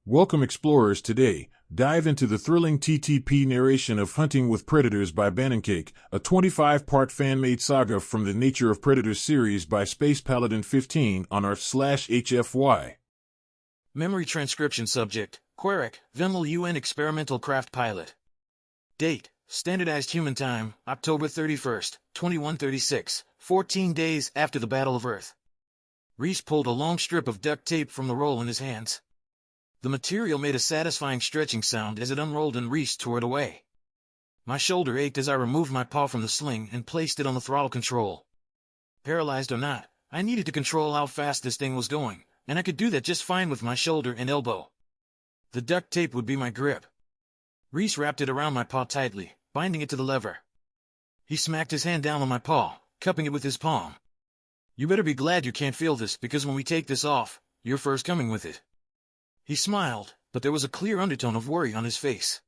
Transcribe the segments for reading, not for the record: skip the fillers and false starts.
Welcome explorers. Today, dive into the thrilling TTP narration of Hunting with Predators by Banancake, a 25-part fan-made saga from the Nature of Predators series by Spacepaladin15 on r/HFY. Memory transcription subject, Queric, Venmal UN experimental craft pilot. Date, standardized human time, October 31st, 2136, 14 days after the Battle of Earth. Reese pulled a long strip of duct tape from the roll in his hands. The material made a satisfying stretching sound as it unrolled and Reese tore it away. My shoulder ached as I removed my paw from the sling and placed it on the throttle control. Paralyzed or not, I needed to control how fast this thing was going, and I could do that just fine with my shoulder and elbow. The duct tape would be my grip. Reese wrapped it around my paw tightly, binding it to the lever. He smacked his hand down on my paw, cupping it with his palm. "You better be glad you can't feel this, because when we take this off, you're first coming with it." He smiled, but there was a clear undertone of worry on his face.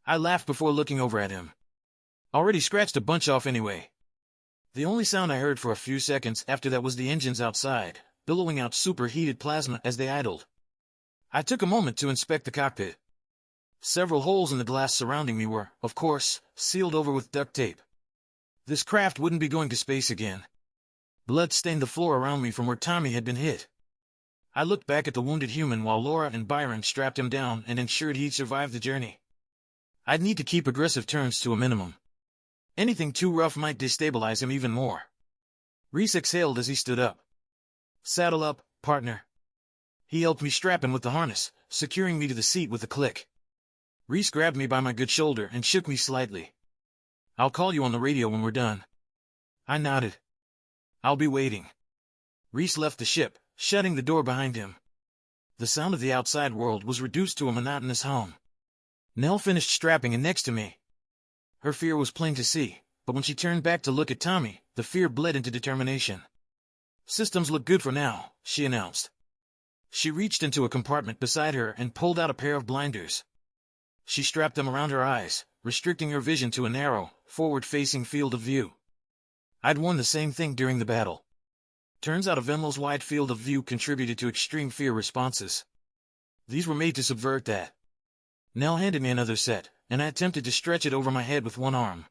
I laughed before looking over at him. Already scratched a bunch off anyway. The only sound I heard for a few seconds after that was the engines outside, billowing out superheated plasma as they idled. I took a moment to inspect the cockpit. Several holes in the glass surrounding me were, of course, sealed over with duct tape. This craft wouldn't be going to space again. Blood stained the floor around me from where Tommy had been hit. I looked back at the wounded human while Laura and Byron strapped him down and ensured he'd survive the journey. I'd need to keep aggressive turns to a minimum. Anything too rough might destabilize him even more. Reese exhaled as he stood up. "Saddle up, partner." He helped me strap him with the harness, securing me to the seat with a click. Reese grabbed me by my good shoulder and shook me slightly. "I'll call you on the radio when we're done." I nodded. "I'll be waiting." Reese left the ship, shutting the door behind him. The sound of the outside world was reduced to a monotonous hum. Nell finished strapping in next to me. Her fear was plain to see, but when she turned back to look at Tommy, the fear bled into determination. "Systems look good for now," she announced. She reached into a compartment beside her and pulled out a pair of blinders. She strapped them around her eyes, restricting her vision to a narrow, forward-facing field of view. I'd worn the same thing during the battle. Turns out a Venmal's wide field of view contributed to extreme fear responses. These were made to subvert that. Nell handed me another set, and I attempted to stretch it over my head with one arm.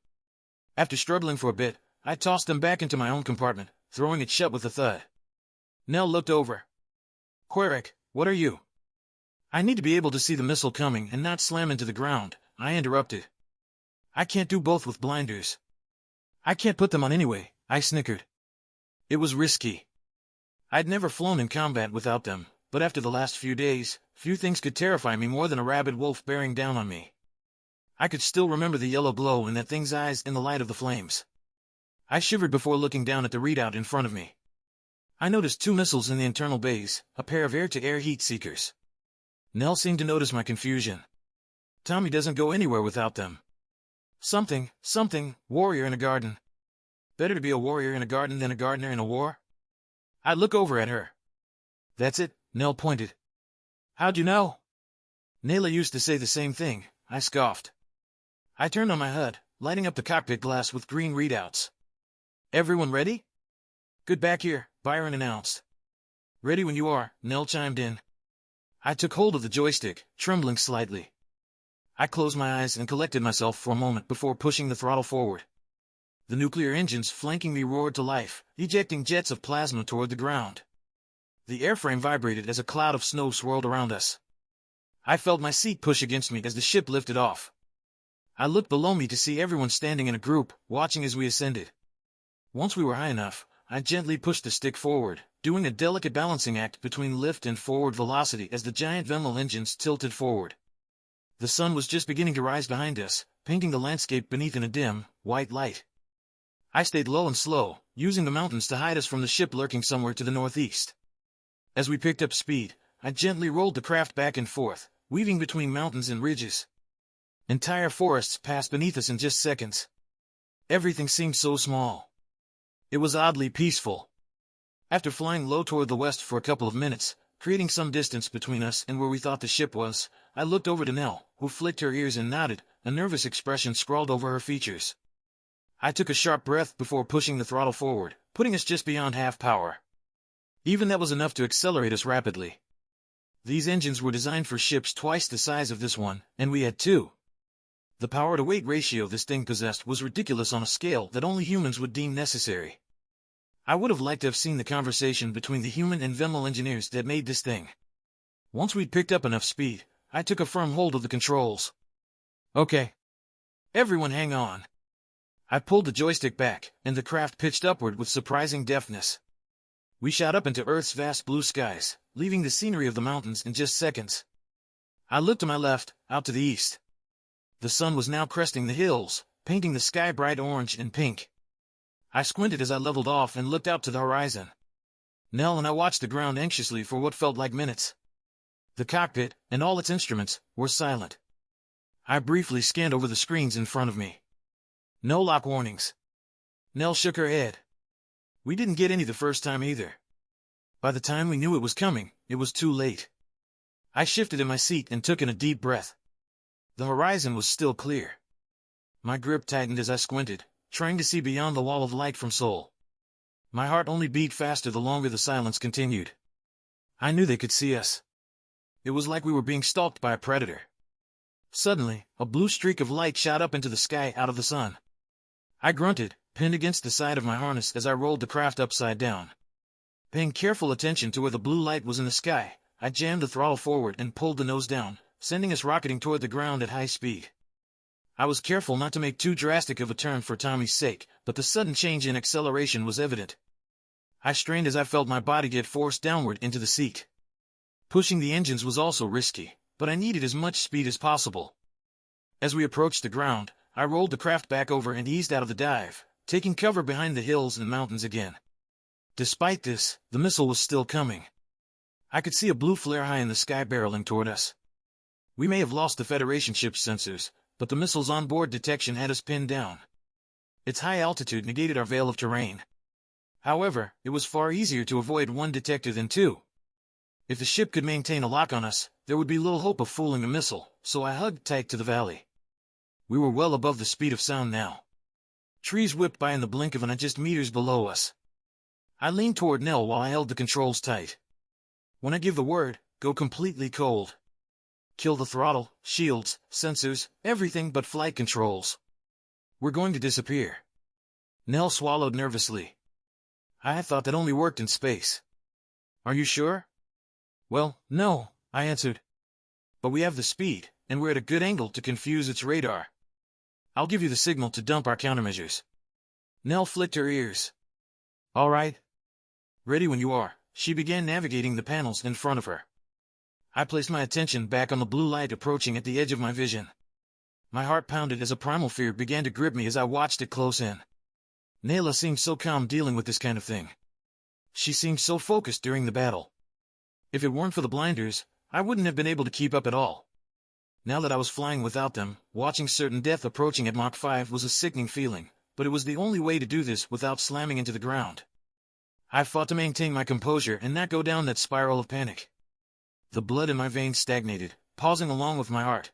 After struggling for a bit, I tossed them back into my own compartment, throwing it shut with a thud. Nell looked over. "Queric, what are you?" "I need to be able to see the missile coming and not slam into the ground," I interrupted. "I can't do both with blinders." "I can't put them on anyway," I snickered. It was risky. I'd never flown in combat without them, but after the last few days, few things could terrify me more than a rabid wolf bearing down on me. I could still remember the yellow glow in that thing's eyes in the light of the flames. I shivered before looking down at the readout in front of me. I noticed 2 missiles in the internal bays, a pair of air-to-air heat seekers. Nell seemed to notice my confusion. "Tommy doesn't go anywhere without them." Something, warrior in a garden. Better to be a warrior in a garden than a gardener in a war? I look over at her. "That's it," Nell pointed. "How'd you know?" "Nayla used to say the same thing," I scoffed. I turned on my HUD, lighting up the cockpit glass with green readouts. "Everyone ready?" "Good back here," Byron announced. "Ready when you are," Nell chimed in. I took hold of the joystick, trembling slightly. I closed my eyes and collected myself for a moment before pushing the throttle forward. The nuclear engines flanking me roared to life, ejecting jets of plasma toward the ground. The airframe vibrated as a cloud of snow swirled around us. I felt my seat push against me as the ship lifted off. I looked below me to see everyone standing in a group, watching as we ascended. Once we were high enough, I gently pushed the stick forward, doing a delicate balancing act between lift and forward velocity as the giant Venmal engines tilted forward. The sun was just beginning to rise behind us, painting the landscape beneath in a dim, white light. I stayed low and slow, using the mountains to hide us from the ship lurking somewhere to the northeast. As we picked up speed, I gently rolled the craft back and forth, weaving between mountains and ridges. Entire forests passed beneath us in just seconds. Everything seemed so small. It was oddly peaceful. After flying low toward the west for a couple of minutes, creating some distance between us and where we thought the ship was, I looked over to Nell, who flicked her ears and nodded, a nervous expression scrawled over her features. I took a sharp breath before pushing the throttle forward, putting us just beyond half power. Even that was enough to accelerate us rapidly. These engines were designed for ships twice the size of this one, and we had two. The power-to-weight ratio this thing possessed was ridiculous on a scale that only humans would deem necessary. I would have liked to have seen the conversation between the human and Venmal engineers that made this thing. Once we'd picked up enough speed, I took a firm hold of the controls. Okay. Everyone hang on. I pulled the joystick back, and the craft pitched upward with surprising deftness. We shot up into Earth's vast blue skies, leaving the scenery of the mountains in just seconds. I looked to my left, out to the east. The sun was now cresting the hills, painting the sky bright orange and pink. I squinted as I leveled off and looked out to the horizon. Nell and I watched the ground anxiously for what felt like minutes. The cockpit, and all its instruments, were silent. I briefly scanned over the screens in front of me. No lock warnings. Nell shook her head. We didn't get any the first time either. By the time we knew it was coming, it was too late. I shifted in my seat and took in a deep breath. The horizon was still clear. My grip tightened as I squinted, trying to see beyond the wall of light from Sol. My heart only beat faster the longer the silence continued. I knew they could see us. It was like we were being stalked by a predator. Suddenly, a blue streak of light shot up into the sky out of the sun. I grunted, pinned against the side of my harness as I rolled the craft upside down. Paying careful attention to where the blue light was in the sky, I jammed the throttle forward and pulled the nose down, sending us rocketing toward the ground at high speed. I was careful not to make too drastic of a turn for Tommy's sake, but the sudden change in acceleration was evident. I strained as I felt my body get forced downward into the seat. Pushing the engines was also risky, but I needed as much speed as possible. As we approached the ground, I rolled the craft back over and eased out of the dive, taking cover behind the hills and mountains again. Despite this, the missile was still coming. I could see a blue flare high in the sky barreling toward us. We may have lost the Federation ship's sensors, but the missile's onboard detection had us pinned down. Its high altitude negated our veil of terrain. However, it was far easier to avoid one detector than two. If the ship could maintain a lock on us, there would be little hope of fooling the missile, so I hugged tight to the valley. We were well above the speed of sound now. Trees whipped by in the blink of an eye just meters below us. I leaned toward Nell while I held the controls tight. When I give the word, go completely cold. Kill the throttle, shields, sensors, everything but flight controls. We're going to disappear. Nell swallowed nervously. I thought that only worked in space. Are you sure? Well, no, I answered. But we have the speed, and we're at a good angle to confuse its radar. I'll give you the signal to dump our countermeasures. Nell flicked her ears. All right. Ready when you are. She began navigating the panels in front of her. I placed my attention back on the blue light approaching at the edge of my vision. My heart pounded as a primal fear began to grip me as I watched it close in. Nayla seemed so calm dealing with this kind of thing. She seemed so focused during the battle. If it weren't for the blinders, I wouldn't have been able to keep up at all. Now that I was flying without them, watching certain death approaching at Mach 5 was a sickening feeling, but it was the only way to do this without slamming into the ground. I fought to maintain my composure and not go down that spiral of panic. The blood in my veins stagnated, pausing along with my heart.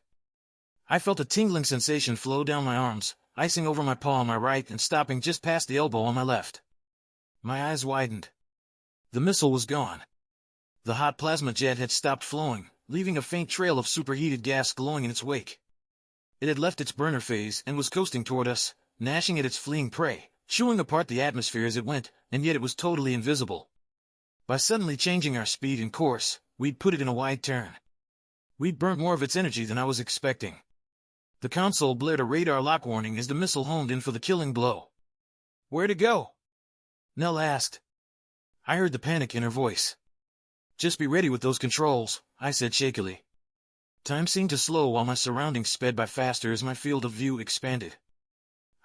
I felt a tingling sensation flow down my arms, icing over my paw on my right and stopping just past the elbow on my left. My eyes widened. The missile was gone. The hot plasma jet had stopped flowing, leaving a faint trail of superheated gas glowing in its wake. It had left its burner phase and was coasting toward us, gnashing at its fleeing prey, chewing apart the atmosphere as it went, and yet it was totally invisible. By suddenly changing our speed and course, we'd put it in a wide turn. We'd burnt more of its energy than I was expecting. The console blared a radar lock warning as the missile honed in for the killing blow. Where to go? Nell asked. I heard the panic in her voice. Just be ready with those controls, I said shakily. Time seemed to slow while my surroundings sped by faster as my field of view expanded.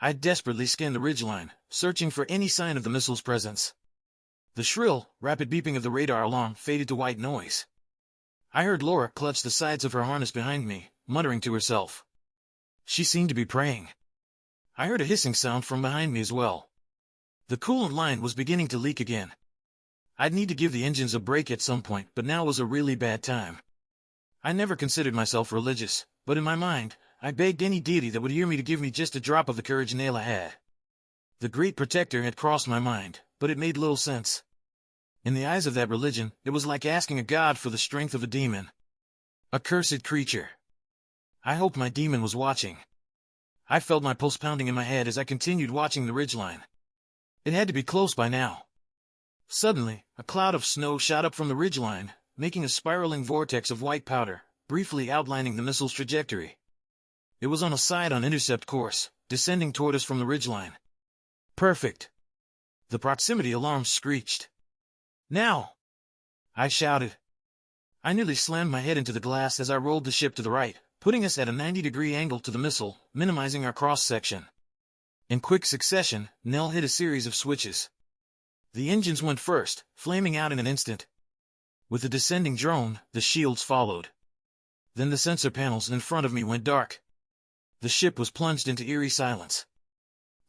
I desperately scanned the ridgeline, searching for any sign of the missile's presence. The shrill, rapid beeping of the radar alarm faded to white noise. I heard Laura clutch the sides of her harness behind me, muttering to herself. She seemed to be praying. I heard a hissing sound from behind me as well. The coolant line was beginning to leak again. I'd need to give the engines a break at some point, but now was a really bad time. I never considered myself religious, but in my mind, I begged any deity that would hear me to give me just a drop of the courage Nayla had. The Great Protector had crossed my mind, but it made little sense. In the eyes of that religion, it was like asking a god for the strength of a demon. A cursed creature. I hoped my demon was watching. I felt my pulse pounding in my head as I continued watching the ridgeline. It had to be close by now. Suddenly, a cloud of snow shot up from the ridgeline, making a spiraling vortex of white powder, briefly outlining the missile's trajectory. It was on a side-on intercept course, descending toward us from the ridgeline. Perfect. The proximity alarm screeched. Now! I shouted. I nearly slammed my head into the glass as I rolled the ship to the right, putting us at a 90-degree angle to the missile, minimizing our cross-section. In quick succession, Nell hit a series of switches. The engines went first, flaming out in an instant. With the descending drone, the shields followed. Then the sensor panels in front of me went dark. The ship was plunged into eerie silence.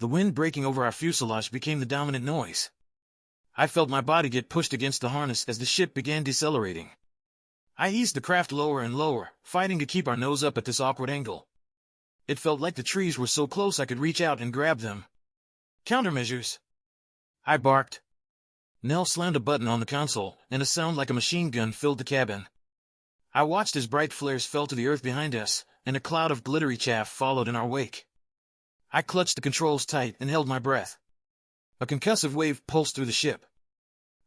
The wind breaking over our fuselage became the dominant noise. I felt my body get pushed against the harness as the ship began decelerating. I eased the craft lower and lower, fighting to keep our nose up at this awkward angle. It felt like the trees were so close I could reach out and grab them. Countermeasures! I barked. Nell slammed a button on the console, and a sound like a machine gun filled the cabin. I watched as bright flares fell to the earth behind us, and a cloud of glittery chaff followed in our wake. I clutched the controls tight and held my breath. A concussive wave pulsed through the ship.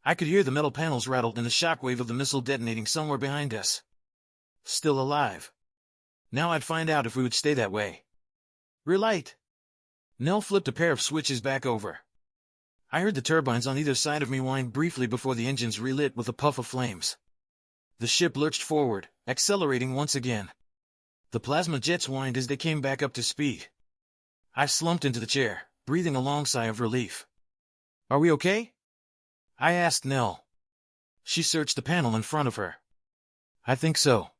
I could hear the metal panels rattled and the shockwave of the missile detonating somewhere behind us. Still alive. Now I'd find out if we would stay that way. Relight! Nell flipped a pair of switches back over. I heard the turbines on either side of me whine briefly before the engines relit with a puff of flames. The ship lurched forward, accelerating once again. The plasma jets whined as they came back up to speed. I slumped into the chair, breathing a long sigh of relief. Are we okay? I asked Nell. She searched the panel in front of her. I think so.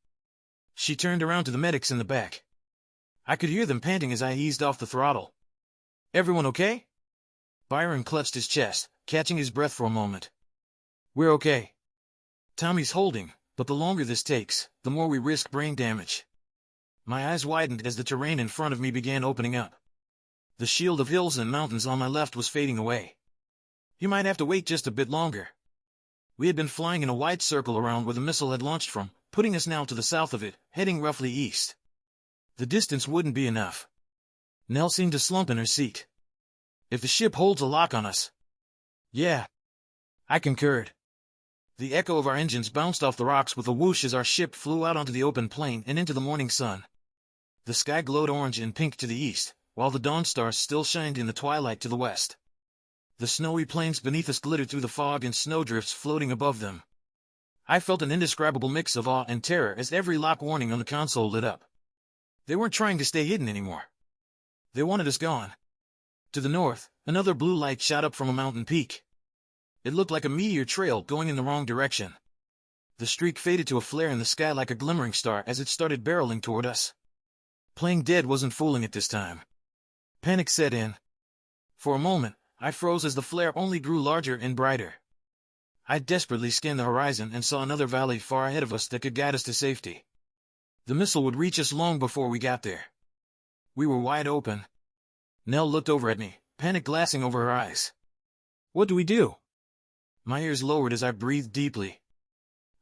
She turned around to the medics in the back. I could hear them panting as I eased off the throttle. Everyone okay? Byron clutched his chest, catching his breath for a moment. We're okay. Tommy's holding, but the longer this takes, the more we risk brain damage. My eyes widened as the terrain in front of me began opening up. The shield of hills and mountains on my left was fading away. You might have to wait just a bit longer. We had been flying in a wide circle around where the missile had launched from, putting us now to the south of it, heading roughly east. The distance wouldn't be enough. Nell seemed to slump in her seat. If the ship holds a lock on us. Yeah. I concurred. The echo of our engines bounced off the rocks with a whoosh as our ship flew out onto the open plain and into the morning sun. The sky glowed orange and pink to the east, while the dawn stars still shined in the twilight to the west. The snowy plains beneath us glittered through the fog and snowdrifts floating above them. I felt an indescribable mix of awe and terror as every lock warning on the console lit up. They weren't trying to stay hidden anymore. They wanted us gone. To the north, another blue light shot up from a mountain peak. It looked like a meteor trail going in the wrong direction. The streak faded to a flare in the sky like a glimmering star as it started barreling toward us. Playing dead wasn't fooling it this time. Panic set in. For a moment, I froze as the flare only grew larger and brighter. I desperately scanned the horizon and saw another valley far ahead of us that could guide us to safety. The missile would reach us long before we got there. We were wide open. Nell looked over at me, panic glassing over her eyes. What do we do? My ears lowered as I breathed deeply.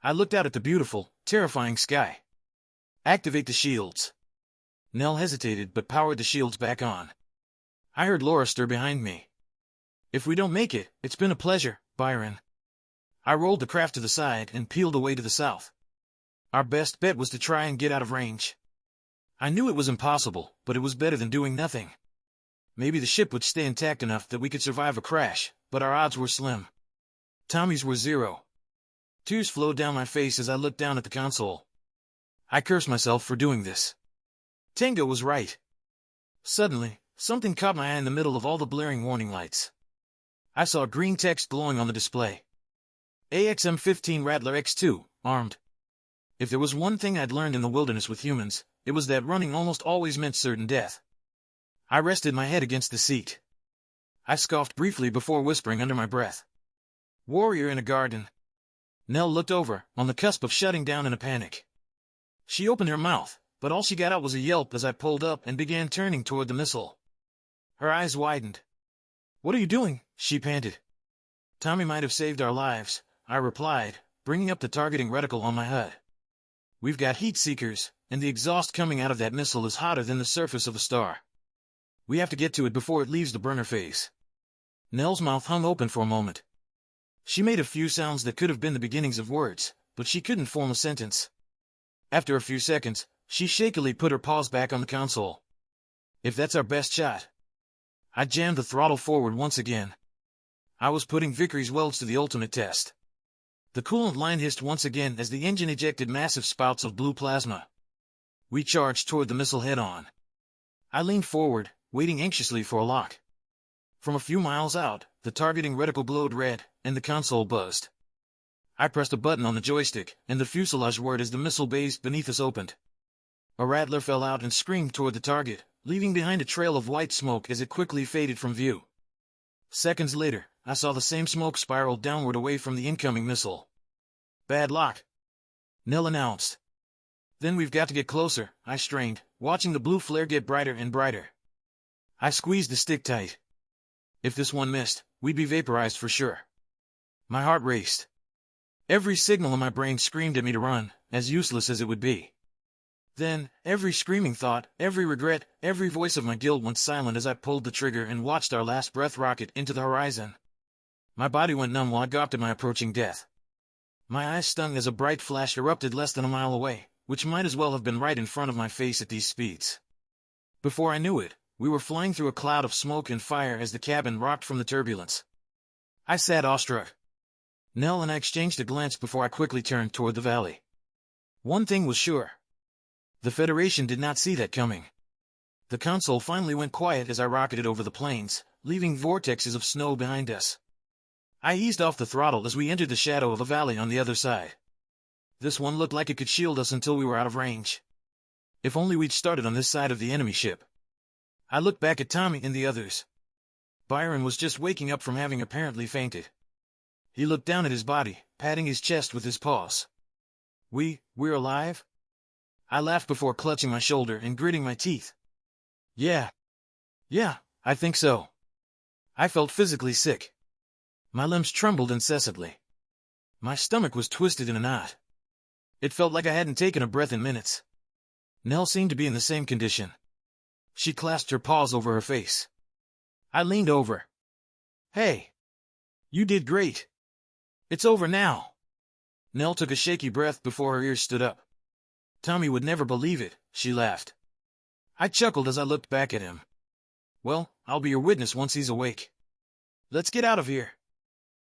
I looked out at the beautiful, terrifying sky. Activate the shields. Nell hesitated but powered the shields back on. I heard Laura stir behind me. If we don't make it, it's been a pleasure, Byron. I rolled the craft to the side and peeled away to the south. Our best bet was to try and get out of range. I knew it was impossible, but it was better than doing nothing. Maybe the ship would stay intact enough that we could survive a crash, but our odds were slim. Tommy's were 0. Tears flowed down my face as I looked down at the console. I cursed myself for doing this. Tango was right. Suddenly, something caught my eye in the middle of all the blaring warning lights. I saw green text glowing on the display. AXM-15 Rattler X2, armed. If there was one thing I'd learned in the wilderness with humans, it was that running almost always meant certain death. I rested my head against the seat. I scoffed briefly before whispering under my breath. Warrior in a garden. Nell looked over, on the cusp of shutting down in a panic. She opened her mouth, but all she got out was a yelp as I pulled up and began turning toward the missile. Her eyes widened. What are you doing? She panted. Tommy might have saved our lives. I replied, bringing up the targeting reticle on my HUD. We've got heat seekers, and the exhaust coming out of that missile is hotter than the surface of a star. We have to get to it before it leaves the burner phase. Nell's mouth hung open for a moment. She made a few sounds that could have been the beginnings of words, but she couldn't form a sentence. After a few seconds, she shakily put her paws back on the console. If that's our best shot. I jammed the throttle forward once again. I was putting Vickery's welds to the ultimate test. The coolant line hissed once again as the engine ejected massive spouts of blue plasma. We charged toward the missile head-on. I leaned forward, waiting anxiously for a lock. From a few miles out, the targeting reticle glowed red, and the console buzzed. I pressed a button on the joystick, and the fuselage whirred as the missile bays beneath us opened. A rattler fell out and screamed toward the target, leaving behind a trail of white smoke as it quickly faded from view. Seconds later, I saw the same smoke spiral downward away from the incoming missile. Bad luck, Nell announced. Then we've got to get closer, I strained, watching the blue flare get brighter and brighter. I squeezed the stick tight. If this one missed, we'd be vaporized for sure. My heart raced. Every signal in my brain screamed at me to run, as useless as it would be. Then, every screaming thought, every regret, every voice of my guilt went silent as I pulled the trigger and watched our last breath rocket into the horizon. My body went numb while I gawped at my approaching death. My eyes stung as a bright flash erupted less than a mile away, which might as well have been right in front of my face at these speeds. Before I knew it, we were flying through a cloud of smoke and fire as the cabin rocked from the turbulence. I sat awestruck. Nell and I exchanged a glance before I quickly turned toward the valley. One thing was sure. The Federation did not see that coming. The console finally went quiet as I rocketed over the plains, leaving vortexes of snow behind us. I eased off the throttle as we entered the shadow of a valley on the other side. This one looked like it could shield us until we were out of range. If only we'd started on this side of the enemy ship. I looked back at Tommy and the others. Byron was just waking up from having apparently fainted. He looked down at his body, patting his chest with his paws. We're alive? I laughed before clutching my shoulder and gritting my teeth. Yeah, I think so. I felt physically sick. My limbs trembled incessantly. My stomach was twisted in a knot. It felt like I hadn't taken a breath in minutes. Nell seemed to be in the same condition. She clasped her paws over her face. I leaned over. Hey! You did great. It's over now. Nell took a shaky breath before her ears stood up. Tommy would never believe it, she laughed. I chuckled as I looked back at him. Well, I'll be your witness once he's awake. Let's get out of here.